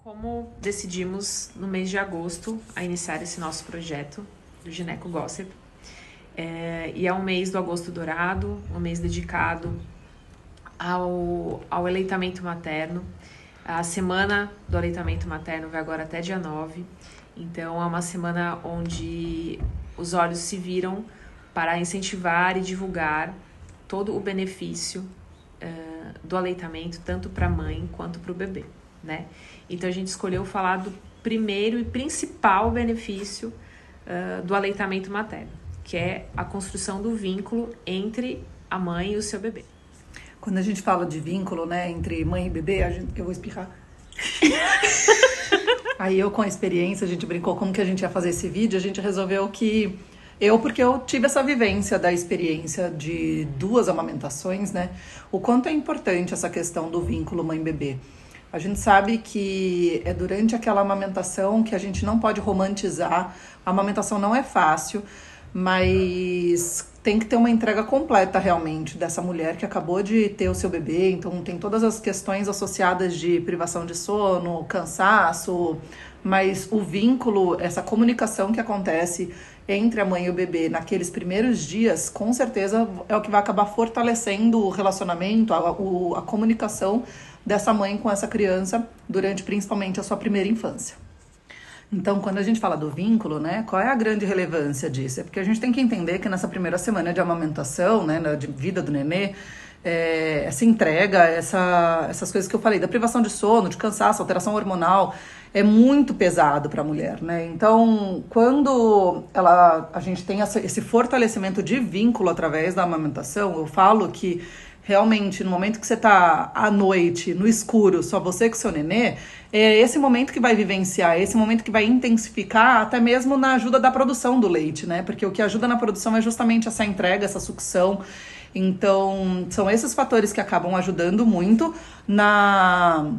Como decidimos no mês de agosto a iniciar esse nosso projeto do Gineco Gossip, e é um mês do Agosto Dourado, um mês dedicado ao aleitamento materno. A semana do aleitamento materno vai agora até dia 9, então é uma semana onde os olhos se viram para incentivar e divulgar todo o benefício do aleitamento, tanto para a mãe quanto para o bebê, né? Então a gente escolheu falar do primeiro e principal benefício do aleitamento materno, que é a construção do vínculo entre a mãe e o seu bebê. Quando a gente fala de vínculo, né, entre mãe e bebê, eu vou espirrar. Aí eu, com a experiência, a gente brincou como que a gente ia fazer esse vídeo, a gente resolveu que porque eu tive essa vivência da experiência de 2 amamentações, né? O quanto é importante essa questão do vínculo mãe-bebê. A gente sabe que é durante aquela amamentação que a gente não pode romantizar. A amamentação não é fácil, mas tem que ter uma entrega completa realmente dessa mulher que acabou de ter o seu bebê. Então tem todas as questões associadas de privação de sono, cansaço, mas o vínculo, essa comunicação que acontece entre a mãe e o bebê naqueles primeiros dias, com certeza é o que vai acabar fortalecendo o relacionamento, a comunicação dessa mãe com essa criança durante principalmente a sua primeira infância. Então, quando a gente fala do vínculo, né, qual é a grande relevância disso? É porque a gente tem que entender que nessa primeira semana de amamentação, né, de vida do nenê, essa entrega, essas coisas que eu falei, da privação de sono, de cansaço, alteração hormonal, é muito pesado para a mulher, né? Então, quando a gente tem esse fortalecimento de vínculo através da amamentação, eu falo que realmente, no momento que você tá à noite, no escuro, só você com seu nenê, é esse momento que vai vivenciar, é esse momento que vai intensificar até mesmo na ajuda da produção do leite, né? Porque o que ajuda na produção é justamente essa entrega, essa sucção. Então, são esses fatores que acabam ajudando muito na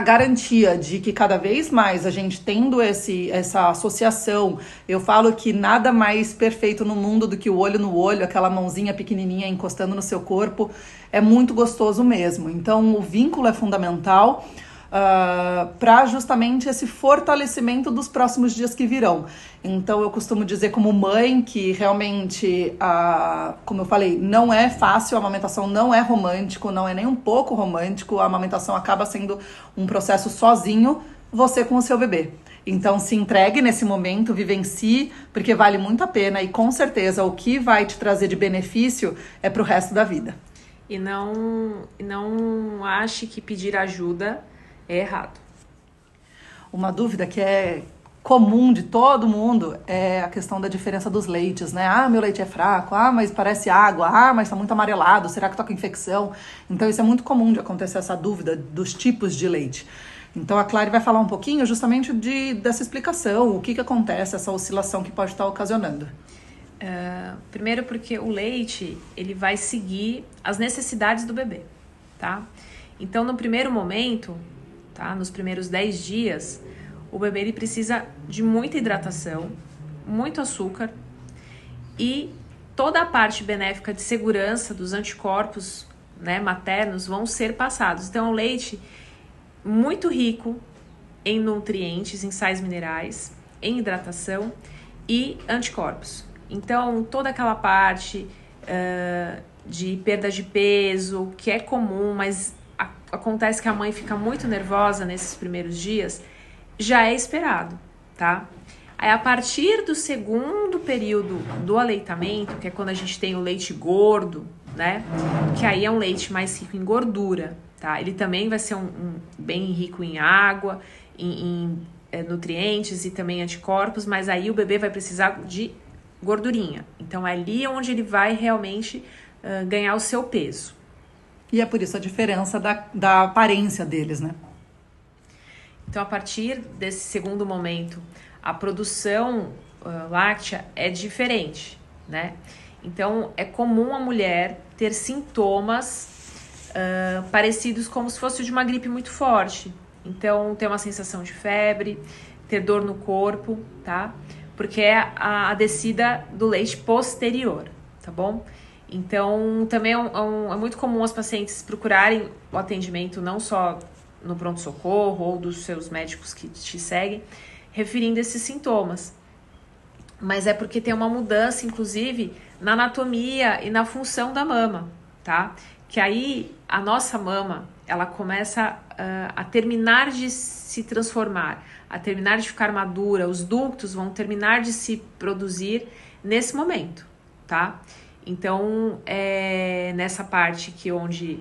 garantia de que cada vez mais a gente tendo essa associação, eu falo que nada mais perfeito no mundo do que o olho no olho, aquela mãozinha pequenininha encostando no seu corpo, é muito gostoso mesmo. Então o vínculo é fundamental para justamente esse fortalecimento dos próximos dias que virão. Então eu costumo dizer como mãe que realmente, como eu falei, não é fácil, a amamentação não é romântico, não é nem um pouco romântico, a amamentação acaba sendo um processo sozinho, você com o seu bebê. Então se entregue nesse momento, vivencie, porque vale muito a pena e com certeza o que vai te trazer de benefício é pro resto da vida. E não ache que pedir ajuda é errado. Uma dúvida que é comum de todo mundo é a questão da diferença dos leites, né? Ah, meu leite é fraco, mas parece água, mas tá muito amarelado, será que tá com infecção? Então isso é muito comum de acontecer, essa dúvida dos tipos de leite. Então a Clary vai falar um pouquinho justamente dessa explicação, o que acontece, essa oscilação que pode estar ocasionando. Primeiro porque o leite, ele vai seguir as necessidades do bebê, tá? Então no primeiro momento, tá? Nos primeiros 10 dias, o bebê ele precisa de muita hidratação, muito açúcar e toda a parte benéfica de segurança dos anticorpos, né, maternos vão ser passados. Então, o leite muito rico em nutrientes, em sais minerais, em hidratação e anticorpos. Então, toda aquela parte de perda de peso, que é comum, mas acontece que a mãe fica muito nervosa nesses primeiros dias, já é esperado, tá? Aí, a partir do segundo período do aleitamento, que é quando a gente tem o leite gordo, né? Que aí é um leite mais rico em gordura, tá? Ele também vai ser bem rico em água, em nutrientes e também anticorpos, mas aí o bebê vai precisar de gordurinha. Então, é ali onde ele vai realmente ganhar o seu peso. E é por isso a diferença da aparência deles, né? Então, a partir desse segundo momento, a produção láctea é diferente, né? Então, é comum a mulher ter sintomas parecidos como se fosse de uma gripe muito forte. Então, ter uma sensação de febre, ter dor no corpo, tá? Porque é a descida do leite posterior, tá bom? Então, também é muito comum as pacientes procurarem o atendimento não só no pronto-socorro ou dos seus médicos que te seguem, referindo esses sintomas. Mas é porque tem uma mudança, inclusive, na anatomia e na função da mama, tá? Que aí a nossa mama, ela começa a terminar de se transformar, a terminar de ficar madura, os ductos vão terminar de se produzir nesse momento, tá? Então, é nessa parte que onde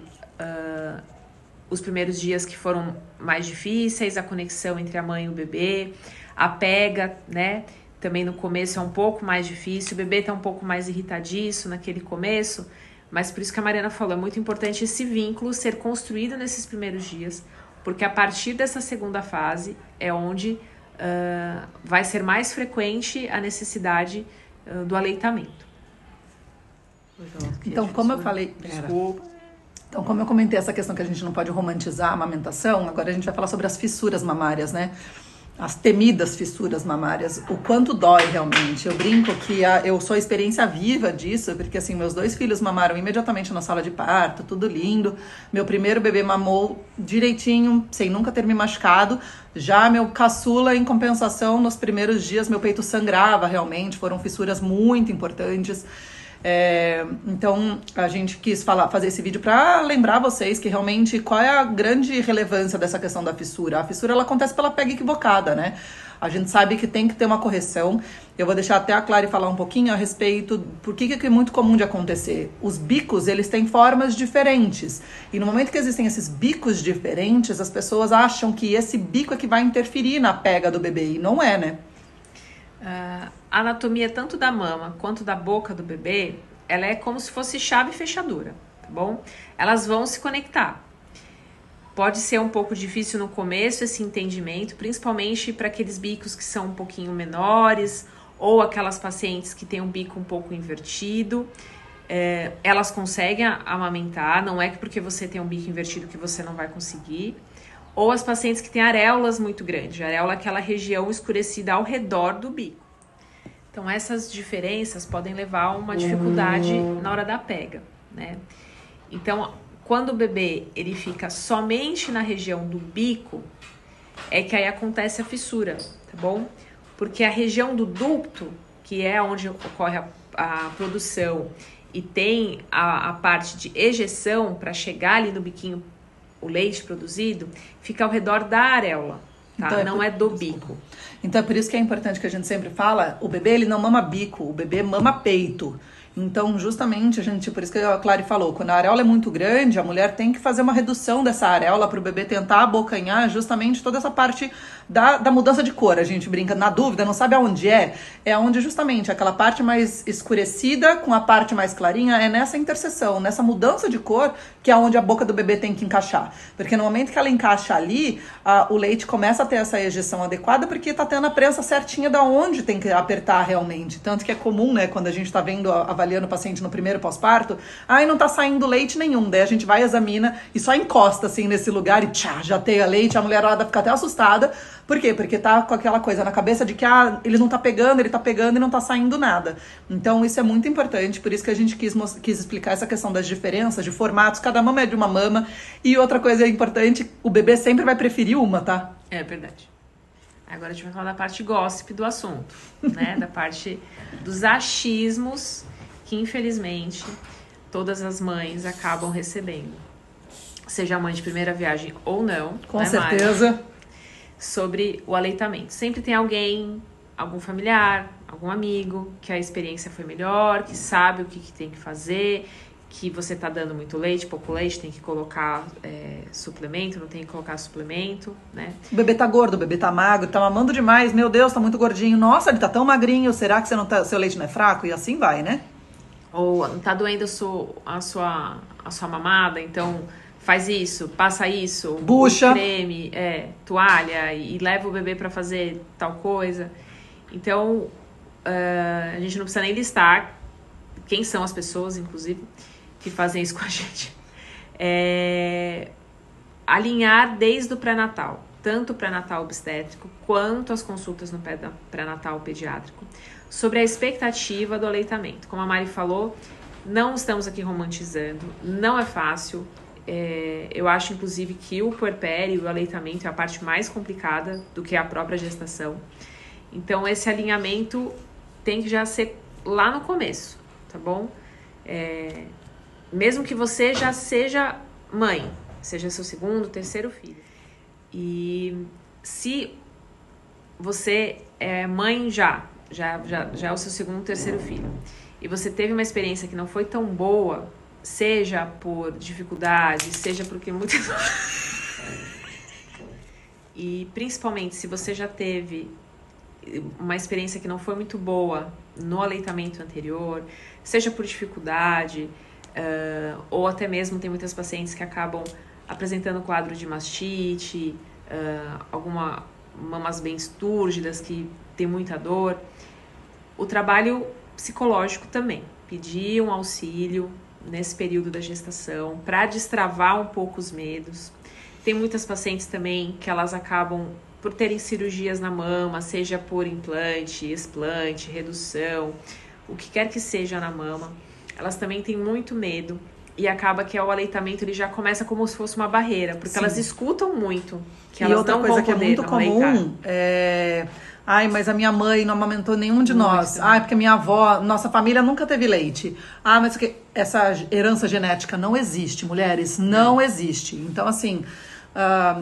os primeiros dias que foram mais difíceis, a conexão entre a mãe e o bebê, a pega, né? Também no começo é um pouco mais difícil, o bebê tá um pouco mais irritadiço naquele começo, mas por isso que a Mariana falou, é muito importante esse vínculo ser construído nesses primeiros dias, porque a partir dessa segunda fase é onde vai ser mais frequente a necessidade do aleitamento. Então, como eu falei... Desculpa. Então, como eu comentei essa questão que a gente não pode romantizar a amamentação, agora a gente vai falar sobre as fissuras mamárias, né? As temidas fissuras mamárias, o quanto dói realmente. Eu brinco que eu sou a experiência viva disso, porque assim, meus 2 filhos mamaram imediatamente na sala de parto, tudo lindo. Meu primeiro bebê mamou direitinho, sem nunca ter me machucado. Já meu caçula, em compensação, nos primeiros dias, meu peito sangrava realmente, foram fissuras muito importantes. Então a gente quis fazer esse vídeo para lembrar vocês que realmente qual é a grande relevância dessa questão da fissura. A fissura ela acontece pela pega equivocada, né? A gente sabe que tem que ter uma correção. Eu vou deixar até a Clary falar um pouquinho a respeito por que é muito comum de acontecer. Os bicos, eles têm formas diferentes. E no momento que existem esses bicos diferentes, as pessoas acham que esse bico é que vai interferir na pega do bebê. E não é, né? A anatomia tanto da mama quanto da boca do bebê, ela é como se fosse chave e fechadura, tá bom? Elas vão se conectar. Pode ser um pouco difícil no começo esse entendimento, principalmente para aqueles bicos que são um pouquinho menores ou aquelas pacientes que têm um bico um pouco invertido. Elas conseguem amamentar, não é que porque você tem um bico invertido que você não vai conseguir. Ou as pacientes que têm areolas muito grandes. A areola é aquela região escurecida ao redor do bico. Então, essas diferenças podem levar a uma dificuldade na hora da pega, né? Então, quando o bebê ele fica somente na região do bico, é que aí acontece a fissura, tá bom? Porque a região do ducto, que é onde ocorre a produção e tem a parte de ejeção para chegar ali no biquinho, o leite produzido, fica ao redor da areola, tá? Então, não é do bico. Então é por isso que é importante que a gente sempre fala, o bebê ele não mama bico, o bebê mama peito. Então, justamente, por isso que a Clary falou, quando a areola é muito grande, a mulher tem que fazer uma redução dessa areola para o bebê tentar abocanhar justamente toda essa parte da mudança de cor. A gente brinca, na dúvida, não sabe aonde é onde justamente aquela parte mais escurecida com a parte mais clarinha, é nessa interseção, nessa mudança de cor, que é onde a boca do bebê tem que encaixar. Porque no momento que ela encaixa ali, o leite começa a ter essa ejeção adequada, porque tá tendo a prensa certinha da onde tem que apertar realmente. Tanto que é comum, né, quando a gente tá vendo, avaliando o paciente no primeiro pós-parto, não tá saindo leite nenhum. Daí a gente vai, examina e só encosta assim nesse lugar e já tem a leite, a mulherada fica até assustada. Por quê? Porque tá com aquela coisa na cabeça de que ele não tá pegando, ele tá pegando e não tá saindo nada. Então isso é muito importante, por isso que a gente quis explicar essa questão das diferenças de formatos, cada mama é de uma mama. E outra coisa importante, o bebê sempre vai preferir uma, tá? É verdade. Agora a gente vai falar da parte gossip do assunto, né? Da parte dos achismos que infelizmente todas as mães acabam recebendo. Seja a mãe de primeira viagem ou não. Com certeza. Mari? Sobre o aleitamento. Sempre tem alguém, algum familiar, algum amigo, que a experiência foi melhor, que sabe o que tem que fazer, que você tá dando muito leite, pouco leite, tem que colocar suplemento, não tem que colocar suplemento, né? O bebê tá gordo, o bebê tá magro, tá mamando demais, meu Deus, tá muito gordinho, nossa, ele tá tão magrinho, será que seu leite não é fraco? E assim vai, né? Ou tá doendo a sua mamada, então faz isso, passa isso, bucha, creme, toalha e leva o bebê para fazer tal coisa. Então, a gente não precisa nem listar quem são as pessoas, inclusive, que fazem isso com a gente. Alinhar desde o pré-natal, tanto o pré-natal obstétrico quanto as consultas no pré-natal pediátrico, sobre a expectativa do aleitamento. Como a Mari falou, não estamos aqui romantizando, não é fácil. eu acho, inclusive, que o puerpério e o aleitamento é a parte mais complicada do que a própria gestação. Então, esse alinhamento tem que já ser lá no começo, tá bom? Mesmo que você já seja mãe, seja seu segundo, terceiro filho. E se você é mãe já é o seu segundo, terceiro filho, e você teve uma experiência que não foi tão boa, seja por dificuldade, seja porque muitas... E principalmente se você já teve uma experiência que não foi muito boa no aleitamento anterior, seja por dificuldade, ou até mesmo tem muitas pacientes que acabam apresentando quadro de mastite, alguma mamas bem túrgidas que tem muita dor. O trabalho psicológico também, pedir um auxílio nesse período da gestação para destravar um pouco os medos. Tem muitas pacientes também que elas acabam por terem cirurgias na mama, seja por implante, explante, redução, o que quer que seja na mama, elas também têm muito medo e acaba que o aleitamento ele já começa como se fosse uma barreira, porque Sim. Elas escutam muito que e elas outra não coisa vão que é poder muito aleitar. comum é... Ai, mas a minha mãe não amamentou nenhum de nós. Ai, porque minha avó, nossa família nunca teve leite. Ah, mas essa herança genética não existe, mulheres, não existe. Então, assim,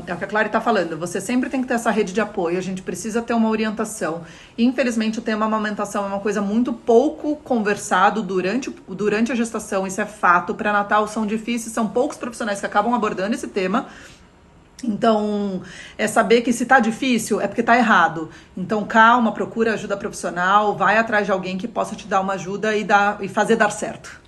é o que a Clary está falando, você sempre tem que ter essa rede de apoio, a gente precisa ter uma orientação. Infelizmente, o tema amamentação é uma coisa muito pouco conversado durante a gestação, isso é fato. Pré-natal são difíceis, são poucos profissionais que acabam abordando esse tema. Então, é saber que se tá difícil é porque tá errado. Então, calma, procura ajuda profissional, vai atrás de alguém que possa te dar uma ajuda e fazer dar certo.